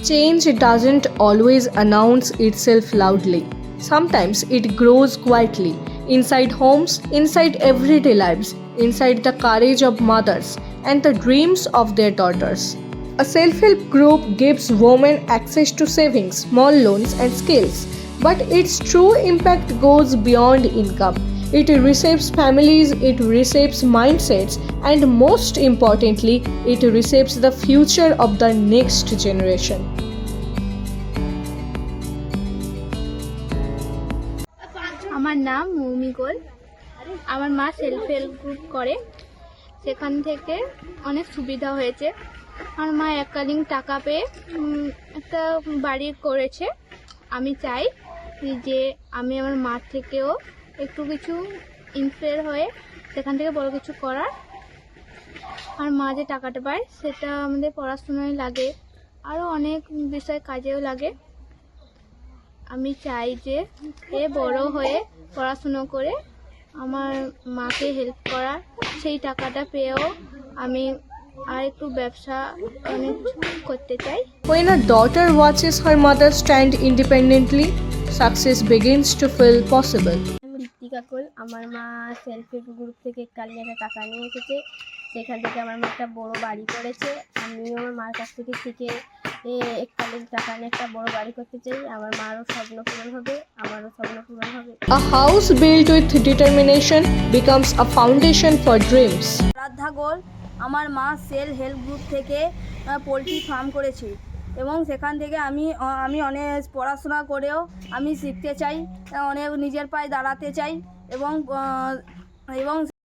Change doesn't always announce itself loudly. Sometimes it grows quietly, inside homes, inside everyday lives, inside the courage of mothers and the dreams of their daughters. A self help group gives women access to savings, small loans, and skills, but its true impact goes beyond income. It reshapes families, it reshapes mindsets, and most importantly, it reshapes the future of the next generation. আমার নাম মৌমি গোল। আমার মা self help group করে, সেখান থেকে অনেক সুবিধা হয়েছে। আমার মা এককালীন টাকা পেয়ে একটা বাড়ি করেছে। আমি চাই যে আমি আমার মার থেকেও একটু কিছু ইন্সপায়ার হয়ে সেখান থেকে বড় কিছু করার। আর মা যে টাকাটা পায় সেটা আমাদের পড়াশোনায় লাগে, আরও অনেক বিষয় কাজেও লাগে। আমি চাই যে এ বড় হয়ে পড়াশুনো করে আমার মাকে হেল্প করার, সেই টাকাটা পেয়েও আমি আর একটু ব্যবসা অনেক করতে চাই। When a daughter watches her mother stand independently, success begins to feel possible. আমি ঋত্বিকা কোল। আমার মা সেলফ হেল্প গ্রুপ থেকে এককালীন একটা টাকা নিয়ে এসেছে, সেখান থেকে আমার মা একটা বড় বাড়ি করেছে। আমিও আমার মার কাছ থেকে শিখে এককালীন টাকা নিয়ে একটা বড় বাড়ি করতে চাই। আমার মারও স্বপ্ন পূরণ হবে, আমারও স্বপ্ন পূরণ হবে। A house built with determination becomes a foundation for dreams. আরাধ্যা গোল। আমার মা সেলফ হেল্প গ্রুপ থেকে পোলট্রি ফার্ম করেছে এবং সেখান থেকে আমি অনেক পড়াশোনা করেও আমি শিখতে চাই, অনেক নিজের পায়ে দাঁড়াতে চাই এবং